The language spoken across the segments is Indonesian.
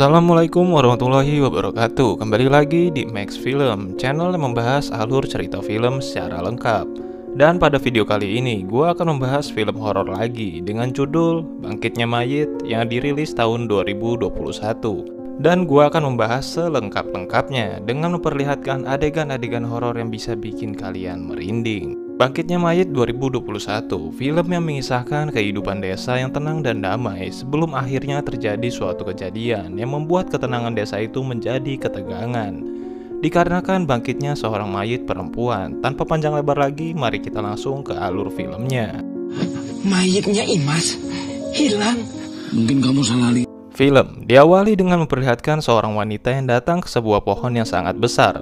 Assalamualaikum warahmatullahi wabarakatuh. Kembali lagi di Max Film, channel yang membahas alur cerita film secara lengkap. Dan pada video kali ini, gue akan membahas film horor lagi dengan judul Bangkitnya Mayit yang dirilis tahun 2021. Dan gue akan membahas selengkap-lengkapnya dengan memperlihatkan adegan-adegan horor yang bisa bikin kalian merinding. Bangkitnya Mayit 2021, film yang mengisahkan kehidupan desa yang tenang dan damai sebelum akhirnya terjadi suatu kejadian yang membuat ketenangan desa itu menjadi ketegangan. Dikarenakan bangkitnya seorang mayit perempuan. Tanpa panjang lebar lagi, mari kita langsung ke alur filmnya. Mayitnya Imas hilang. Mungkin kamu salah lihat. Film diawali dengan memperlihatkan seorang wanita yang datang ke sebuah pohon yang sangat besar.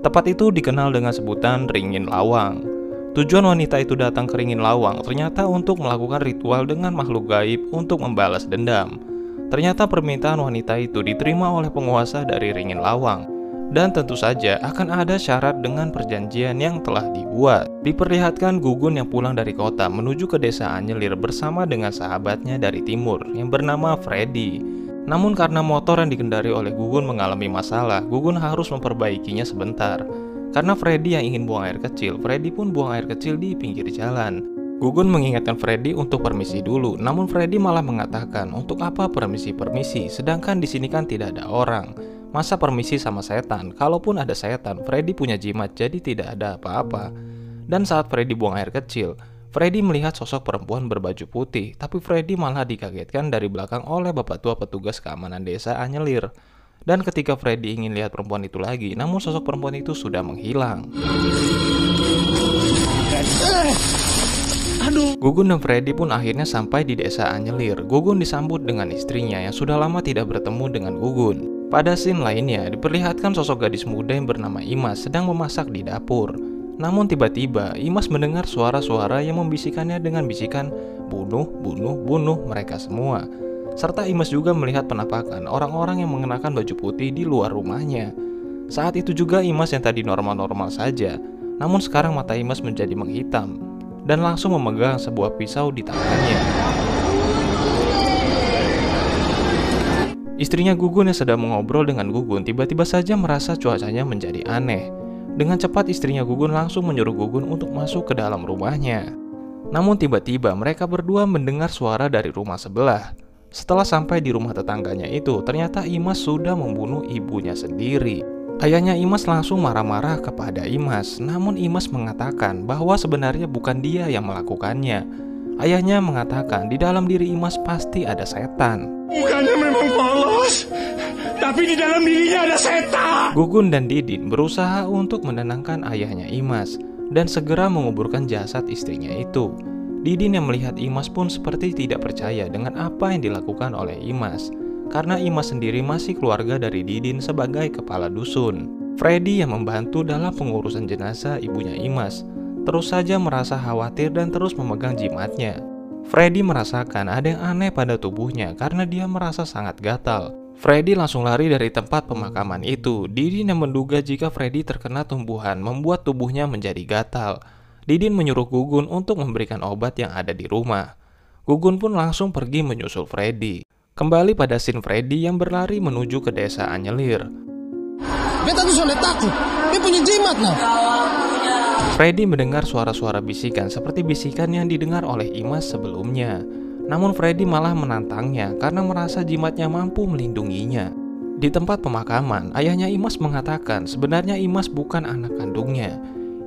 Tepat itu dikenal dengan sebutan Ringin Lawang. Tujuan wanita itu datang ke Ringin Lawang ternyata untuk melakukan ritual dengan makhluk gaib untuk membalas dendam. Ternyata permintaan wanita itu diterima oleh penguasa dari Ringin Lawang. Dan tentu saja akan ada syarat dengan perjanjian yang telah dibuat. Diperlihatkan Gugun yang pulang dari kota menuju ke desa Anyelir bersama dengan sahabatnya dari timur yang bernama Freddy. Namun karena motor yang dikendari oleh Gugun mengalami masalah, Gugun harus memperbaikinya sebentar. Karena Freddy yang ingin buang air kecil, Freddy pun buang air kecil di pinggir jalan. Gugun mengingatkan Freddy untuk permisi dulu, namun Freddy malah mengatakan, "Untuk apa permisi-permisi, sedangkan di sini kan tidak ada orang. Masa permisi sama setan? Kalaupun ada setan, Freddy punya jimat, jadi tidak ada apa-apa." Dan saat Freddy buang air kecil, Freddy melihat sosok perempuan berbaju putih, tapi Freddy malah dikagetkan dari belakang oleh bapak tua petugas keamanan desa Anyelir. Dan ketika Freddy ingin lihat perempuan itu lagi, namun sosok perempuan itu sudah menghilang. Gugun dan Freddy pun akhirnya sampai di desa Anyelir. Gugun disambut dengan istrinya yang sudah lama tidak bertemu dengan Gugun. Pada scene lainnya, diperlihatkan sosok gadis muda yang bernama Imas sedang memasak di dapur. Namun tiba-tiba, Imas mendengar suara-suara yang membisikannya dengan bisikan, "Bunuh, bunuh, bunuh mereka semua." Serta Imas juga melihat penampakan orang-orang yang mengenakan baju putih di luar rumahnya. Saat itu juga Imas yang tadi normal-normal saja, namun sekarang mata Imas menjadi menghitam dan langsung memegang sebuah pisau di tangannya. Istrinya Gugun yang sedang mengobrol dengan Gugun tiba-tiba saja merasa cuacanya menjadi aneh. Dengan cepat istrinya Gugun langsung menyuruh Gugun untuk masuk ke dalam rumahnya. Namun tiba-tiba mereka berdua mendengar suara dari rumah sebelah. Setelah sampai di rumah tetangganya itu, ternyata Imas sudah membunuh ibunya sendiri. Ayahnya Imas langsung marah-marah kepada Imas, namun Imas mengatakan bahwa sebenarnya bukan dia yang melakukannya. Ayahnya mengatakan di dalam diri Imas pasti ada setan. Bukannya memang polos, tapi di dalam dirinya ada setan. Gugun dan Didin berusaha untuk menenangkan ayahnya Imas dan segera menguburkan jasad istrinya itu. Didin yang melihat Imas pun seperti tidak percaya dengan apa yang dilakukan oleh Imas, karena Imas sendiri masih keluarga dari Didin sebagai kepala dusun. Freddy yang membantu dalam pengurusan jenazah ibunya Imas terus saja merasa khawatir dan terus memegang jimatnya. Freddy merasakan ada yang aneh pada tubuhnya karena dia merasa sangat gatal. Freddy langsung lari dari tempat pemakaman itu. Didin yang menduga jika Freddy terkena tumbuhan membuat tubuhnya menjadi gatal. Didin menyuruh Gugun untuk memberikan obat yang ada di rumah. Gugun pun langsung pergi menyusul Freddy. Kembali pada scene Freddy yang berlari menuju ke desa Anyelir. Beta tuh soalnya takut, dia punya jimat nah. Freddy mendengar suara-suara bisikan seperti bisikan yang didengar oleh Imas sebelumnya. Namun Freddy malah menantangnya karena merasa jimatnya mampu melindunginya. Di tempat pemakaman, ayahnya Imas mengatakan sebenarnya Imas bukan anak kandungnya.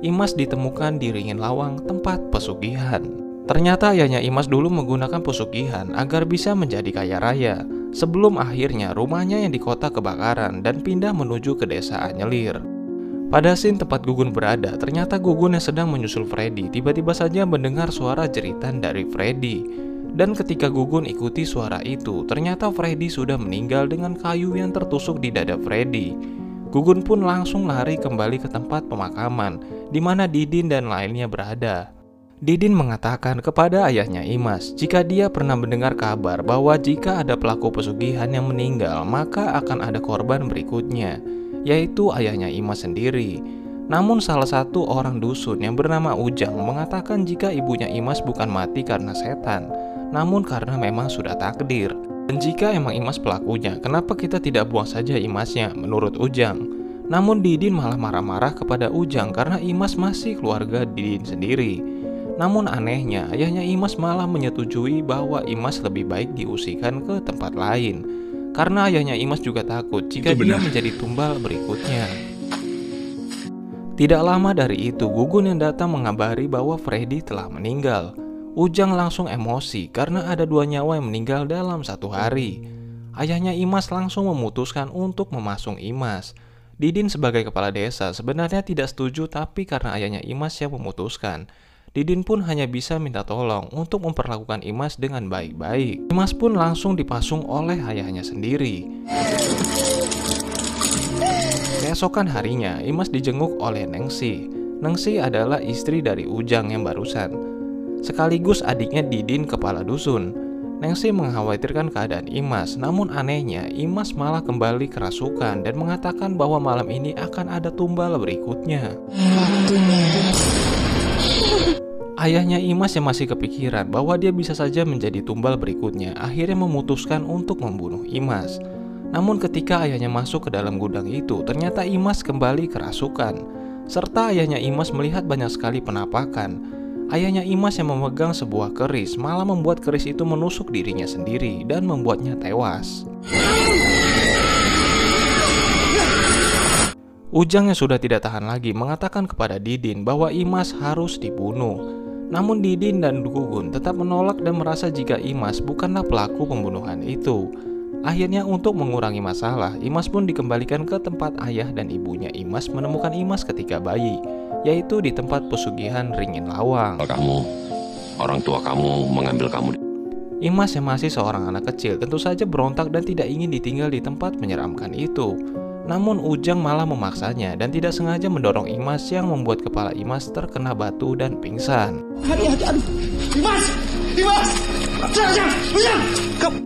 Imas ditemukan di Ringin Lawang, tempat pesugihan. Ternyata ayahnya Imas dulu menggunakan pesugihan agar bisa menjadi kaya raya, sebelum akhirnya rumahnya yang di kota kebakaran dan pindah menuju ke desa Anyelir. Pada scene tempat Gugun berada, ternyata Gugun yang sedang menyusul Freddy tiba-tiba saja mendengar suara jeritan dari Freddy. Dan ketika Gugun ikuti suara itu, ternyata Freddy sudah meninggal dengan kayu yang tertusuk di dada Freddy. Gugun pun langsung lari kembali ke tempat pemakaman di mana Didin dan lainnya berada. Didin mengatakan kepada ayahnya Imas jika dia pernah mendengar kabar bahwa jika ada pelaku pesugihan yang meninggal maka akan ada korban berikutnya, yaitu ayahnya Imas sendiri. Namun salah satu orang dusun yang bernama Ujang mengatakan jika ibunya Imas bukan mati karena setan, namun karena memang sudah takdir. Dan jika emang Imas pelakunya, kenapa kita tidak buang saja Imasnya, menurut Ujang. Namun Didin malah marah-marah kepada Ujang karena Imas masih keluarga Didin sendiri. Namun anehnya, ayahnya Imas malah menyetujui bahwa Imas lebih baik diusirkan ke tempat lain. Karena ayahnya Imas juga takut jika dia menjadi tumbal berikutnya. Tidak lama dari itu, Gugun yang datang mengabari bahwa Freddy telah meninggal. Ujang langsung emosi karena ada 2 nyawa yang meninggal dalam 1 hari. Ayahnya Imas langsung memutuskan untuk memasung Imas. Didin sebagai kepala desa sebenarnya tidak setuju, tapi karena ayahnya Imas yang memutuskan, Didin pun hanya bisa minta tolong untuk memperlakukan Imas dengan baik-baik. Imas pun langsung dipasung oleh ayahnya sendiri. Keesokan harinya, Imas dijenguk oleh Nengsi. Nengsi adalah istri dari Ujang yang barusan, sekaligus adiknya Didin kepala dusun. Nengsi mengkhawatirkan keadaan Imas, namun anehnya Imas malah kembali kerasukan dan mengatakan bahwa malam ini akan ada tumbal berikutnya. Ayahnya Imas yang masih kepikiran bahwa dia bisa saja menjadi tumbal berikutnya akhirnya memutuskan untuk membunuh Imas. Namun ketika ayahnya masuk ke dalam gudang itu, ternyata Imas kembali kerasukan. Serta ayahnya Imas melihat banyak sekali penampakan. Ayahnya Imas yang memegang sebuah keris malah membuat keris itu menusuk dirinya sendiri dan membuatnya tewas. Ujang yang sudah tidak tahan lagi mengatakan kepada Didin bahwa Imas harus dibunuh. Namun Didin dan Gugun tetap menolak dan merasa jika Imas bukanlah pelaku pembunuhan itu. Akhirnya untuk mengurangi masalah, Imas pun dikembalikan ke tempat ayah dan ibunya Imas menemukan Imas ketika bayi, yaitu di tempat pesugihan Ringin Lawang. Orang tua kamu mengambil kamu. Imas yang masih seorang anak kecil tentu saja berontak dan tidak ingin ditinggal di tempat menyeramkan itu. Namun Ujang malah memaksanya dan tidak sengaja mendorong Imas yang membuat kepala Imas terkena batu dan pingsan. Imas!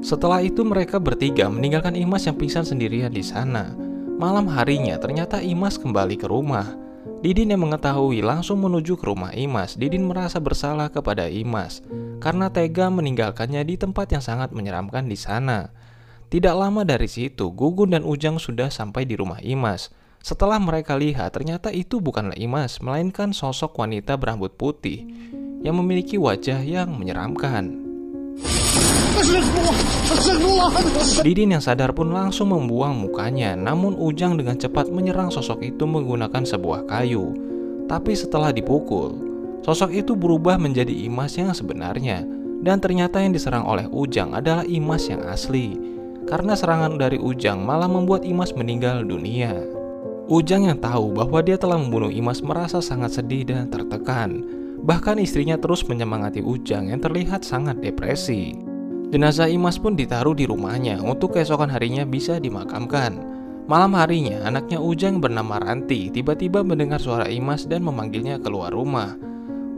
Setelah itu mereka bertiga meninggalkan Imas yang pingsan sendirian di sana. Malam harinya ternyata Imas kembali ke rumah. Didin yang mengetahui langsung menuju ke rumah Imas. Didin merasa bersalah kepada Imas karena tega meninggalkannya di tempat yang sangat menyeramkan di sana. Tidak lama dari situ, Gugun dan Ujang sudah sampai di rumah Imas. Setelah mereka lihat, ternyata itu bukanlah Imas, melainkan sosok wanita berambut putih yang memiliki wajah yang menyeramkan. Didin yang sadar pun langsung membuang mukanya, namun Ujang dengan cepat menyerang sosok itu menggunakan sebuah kayu. Tapi setelah dipukul, sosok itu berubah menjadi Imas yang sebenarnya, dan ternyata yang diserang oleh Ujang adalah Imas yang asli. Karena serangan dari Ujang malah membuat Imas meninggal dunia. Ujang yang tahu bahwa dia telah membunuh Imas merasa sangat sedih dan tertekan. Bahkan istrinya terus menyemangati Ujang yang terlihat sangat depresi. Jenazah Imas pun ditaruh di rumahnya untuk keesokan harinya bisa dimakamkan. Malam harinya, anaknya Ujang bernama Ranti tiba-tiba mendengar suara Imas dan memanggilnya keluar rumah.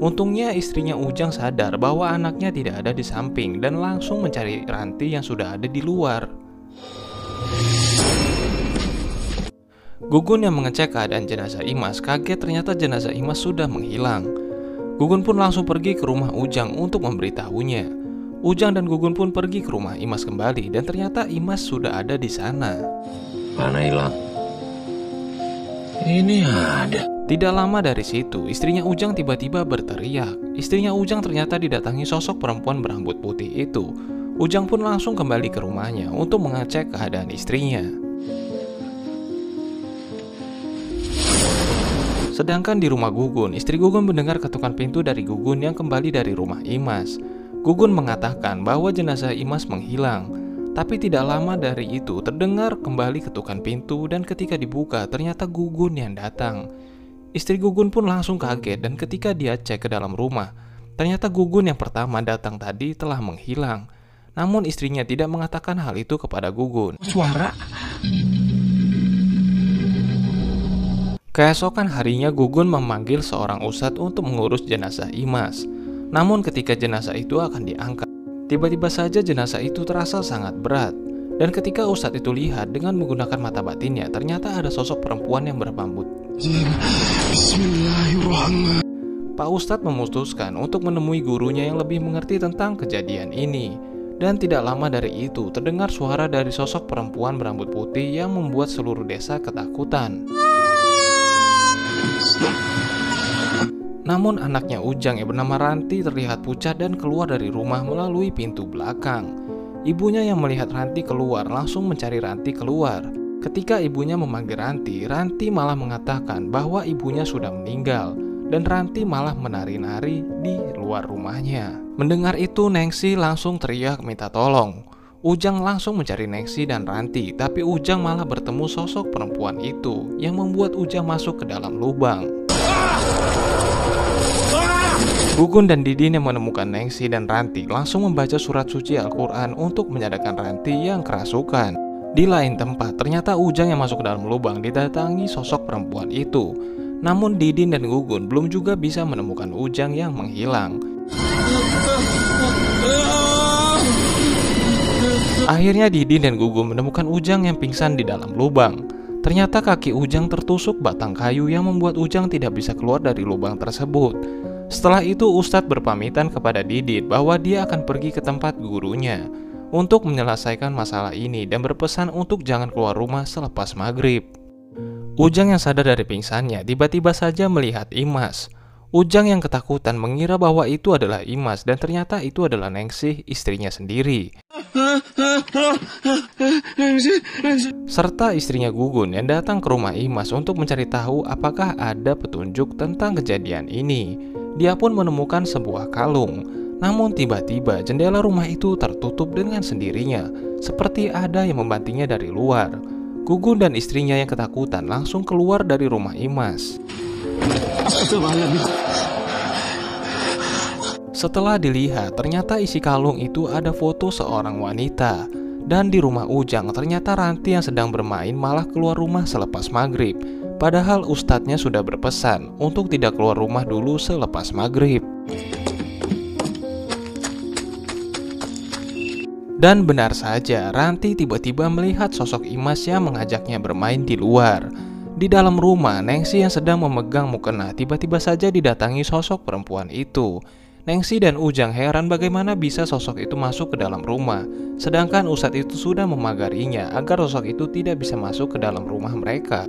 Untungnya istrinya Ujang sadar bahwa anaknya tidak ada di samping dan langsung mencari Ranti yang sudah ada di luar. Gugun yang mengecek keadaan jenazah Imas kaget ternyata jenazah Imas sudah menghilang. Gugun pun langsung pergi ke rumah Ujang untuk memberitahunya. Ujang dan Gugun pun pergi ke rumah Imas kembali dan ternyata Imas sudah ada di sana. Mana hilang? Ini ada. Tidak lama dari situ, istrinya Ujang tiba-tiba berteriak. Istrinya Ujang ternyata didatangi sosok perempuan berambut putih itu. Ujang pun langsung kembali ke rumahnya untuk mengecek keadaan istrinya. Sedangkan di rumah Gugun, istri Gugun mendengar ketukan pintu dari Gugun yang kembali dari rumah Imas. Gugun mengatakan bahwa jenazah Imas menghilang. Tapi tidak lama dari itu terdengar kembali ketukan pintu dan ketika dibuka ternyata Gugun yang datang. Istri Gugun pun langsung kaget dan ketika dia cek ke dalam rumah, ternyata Gugun yang pertama datang tadi telah menghilang. Namun istrinya tidak mengatakan hal itu kepada Gugun. Suara. Keesokan harinya Gugun memanggil seorang ustadz untuk mengurus jenazah Imas. Namun ketika jenazah itu akan diangkat, tiba-tiba saja jenazah itu terasa sangat berat. Dan ketika ustadz itu lihat dengan menggunakan mata batinnya, ternyata ada sosok perempuan yang berambut. Pak Ustadz memutuskan untuk menemui gurunya yang lebih mengerti tentang kejadian ini. Dan tidak lama dari itu terdengar suara dari sosok perempuan berambut putih yang membuat seluruh desa ketakutan. Namun anaknya Ujang yang bernama Ranti terlihat pucat dan keluar dari rumah melalui pintu belakang. Ibunya yang melihat Ranti keluar langsung mencari Ranti keluar. Ketika ibunya memanggil Ranti, Ranti malah mengatakan bahwa ibunya sudah meninggal. Dan Ranti malah menari-nari di luar rumahnya. Mendengar itu Nengsi langsung teriak minta tolong. Ujang langsung mencari Nengsi dan Ranti, tapi Ujang malah bertemu sosok perempuan itu yang membuat Ujang masuk ke dalam lubang. Gugun dan Didin yang menemukan Nengsi dan Ranti langsung membaca surat suci Al-Quran untuk menyadarkan Ranti yang kerasukan. Di lain tempat, ternyata Ujang yang masuk ke dalam lubang didatangi sosok perempuan itu. Namun Didin dan Gugun belum juga bisa menemukan Ujang yang menghilang. Akhirnya Didin dan Gugun menemukan Ujang yang pingsan di dalam lubang. Ternyata kaki Ujang tertusuk batang kayu yang membuat Ujang tidak bisa keluar dari lubang tersebut. Setelah itu Ustadz berpamitan kepada Didin bahwa dia akan pergi ke tempat gurunya untuk menyelesaikan masalah ini dan berpesan untuk jangan keluar rumah selepas maghrib. Ujang yang sadar dari pingsannya tiba-tiba saja melihat Imas. Ujang yang ketakutan mengira bahwa itu adalah Imas dan ternyata itu adalah Nengsi, istrinya sendiri. Serta istrinya Gugun yang datang ke rumah Imas untuk mencari tahu apakah ada petunjuk tentang kejadian ini. Dia pun menemukan sebuah kalung. Namun tiba-tiba jendela rumah itu tertutup dengan sendirinya, seperti ada yang membantingnya dari luar. Gugun dan istrinya yang ketakutan langsung keluar dari rumah Imas. Setelah dilihat, ternyata isi kalung itu ada foto seorang wanita. Dan di rumah Ujang, ternyata Ranti yang sedang bermain malah keluar rumah selepas maghrib. Padahal ustadznya sudah berpesan untuk tidak keluar rumah dulu selepas maghrib. Dan benar saja, Ranti tiba-tiba melihat sosok Imas yang mengajaknya bermain di luar. Di dalam rumah, Nengsi yang sedang memegang mukena tiba-tiba saja didatangi sosok perempuan itu. Nengsi dan Ujang heran bagaimana bisa sosok itu masuk ke dalam rumah, sedangkan Ustadz itu sudah memagarinya agar sosok itu tidak bisa masuk ke dalam rumah mereka.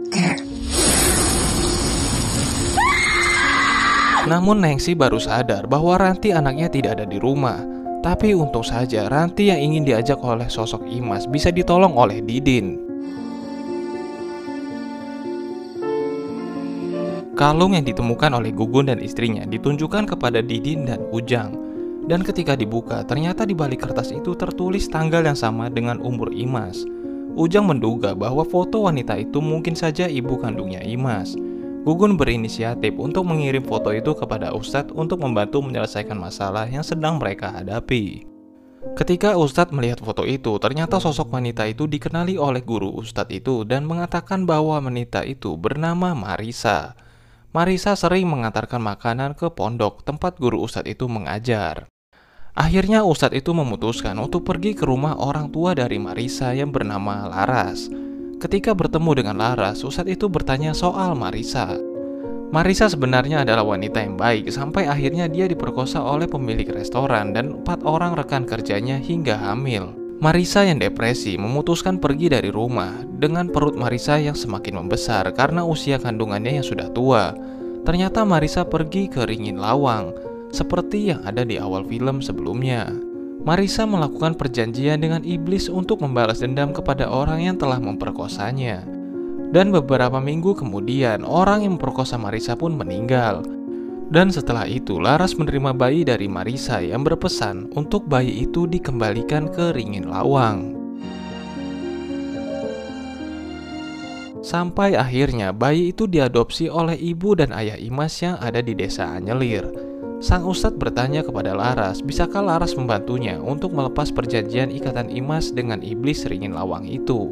Namun Nengsi baru sadar bahwa Ranti anaknya tidak ada di rumah. Tapi untung saja Ranti yang ingin diajak oleh sosok Imas bisa ditolong oleh Didin. Kalung yang ditemukan oleh Gugun dan istrinya ditunjukkan kepada Didin dan Ujang. Dan ketika dibuka, ternyata di balik kertas itu tertulis tanggal yang sama dengan umur Imas. Ujang menduga bahwa foto wanita itu mungkin saja ibu kandungnya Imas. Gugun berinisiatif untuk mengirim foto itu kepada Ustadz untuk membantu menyelesaikan masalah yang sedang mereka hadapi. Ketika Ustadz melihat foto itu, ternyata sosok wanita itu dikenali oleh guru Ustadz itu dan mengatakan bahwa wanita itu bernama Marisa. Marisa sering mengantarkan makanan ke pondok tempat guru Ustadz itu mengajar. Akhirnya Ustadz itu memutuskan untuk pergi ke rumah orang tua dari Marisa yang bernama Laras. Ketika bertemu dengan Laras, Ustadz itu bertanya soal Marisa. Marisa sebenarnya adalah wanita yang baik sampai akhirnya dia diperkosa oleh pemilik restoran dan 4 orang rekan kerjanya hingga hamil. Marisa yang depresi memutuskan pergi dari rumah dengan perut Marisa yang semakin membesar karena usia kandungannya yang sudah tua. Ternyata Marisa pergi ke Ringin Lawang seperti yang ada di awal film sebelumnya. Marisa melakukan perjanjian dengan iblis untuk membalas dendam kepada orang yang telah memperkosanya. Dan beberapa minggu kemudian, orang yang memperkosa Marisa pun meninggal. Dan setelah itu, Laras menerima bayi dari Marisa yang berpesan untuk bayi itu dikembalikan ke Ringin Lawang. Sampai akhirnya bayi itu diadopsi oleh ibu dan ayah Imas yang ada di desa Anyelir. Sang Ustadz bertanya kepada Laras, bisakah Laras membantunya untuk melepas perjanjian ikatan Imas dengan iblis Ringin Lawang itu.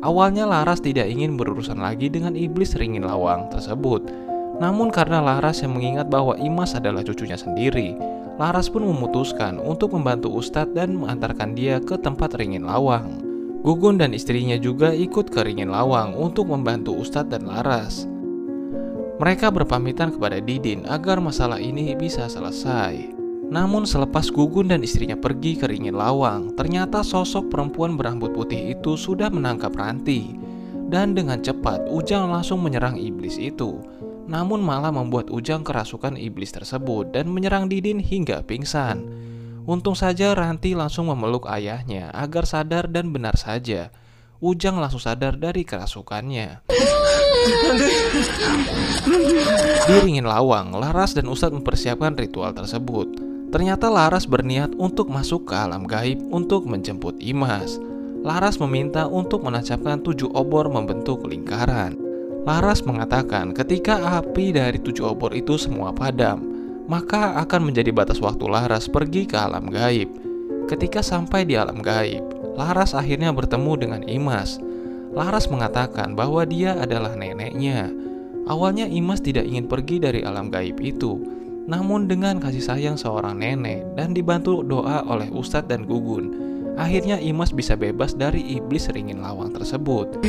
Awalnya Laras tidak ingin berurusan lagi dengan iblis Ringin Lawang tersebut. Namun karena Laras yang mengingat bahwa Imas adalah cucunya sendiri, Laras pun memutuskan untuk membantu Ustadz dan mengantarkan dia ke tempat Ringin Lawang. Gugun dan istrinya juga ikut ke Ringin Lawang untuk membantu Ustadz dan Laras. Mereka berpamitan kepada Didin agar masalah ini bisa selesai. Namun selepas Gugun dan istrinya pergi ke Ringin Lawang, ternyata sosok perempuan berambut putih itu sudah menangkap Ranti. Dan dengan cepat Ujang langsung menyerang iblis itu. Namun malah membuat Ujang kerasukan iblis tersebut dan menyerang Didin hingga pingsan. Untung saja Ranti langsung memeluk ayahnya agar sadar, dan benar saja Ujang langsung sadar dari kerasukannya. Di Ringin Lawang, Laras dan Ustadz mempersiapkan ritual tersebut. Ternyata Laras berniat untuk masuk ke alam gaib untuk menjemput Imas. Laras meminta untuk menancapkan 7 obor membentuk lingkaran. Laras mengatakan ketika api dari 7 obor itu semua padam, maka akan menjadi batas waktu Laras pergi ke alam gaib. Ketika sampai di alam gaib, Laras akhirnya bertemu dengan Imas. Laras mengatakan bahwa dia adalah neneknya. Awalnya Imas tidak ingin pergi dari alam gaib itu, namun dengan kasih sayang seorang nenek dan dibantu doa oleh Ustadz dan Gugun, akhirnya Imas bisa bebas dari iblis Ringin Lawang tersebut.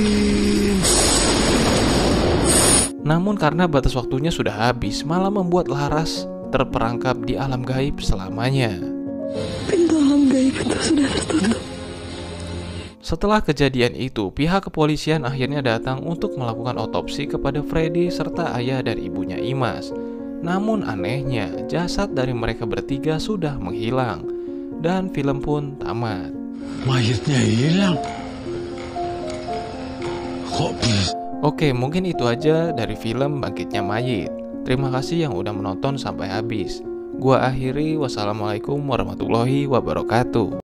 Namun karena batas waktunya sudah habis, malah membuat Laras terperangkap di alam gaib selamanya. Pintu alam gaib itu sudah tertutup. Setelah kejadian itu, pihak kepolisian akhirnya datang untuk melakukan otopsi kepada Freddy serta ayah dan ibunya Imas. Namun anehnya, jasad dari mereka bertiga sudah menghilang. Dan film pun tamat. Mayatnya hilang. Kok bisa? Oke, mungkin itu aja dari film Bangkitnya Mayit. Terima kasih yang udah menonton sampai habis. Gua akhiri, wassalamualaikum warahmatullahi wabarakatuh.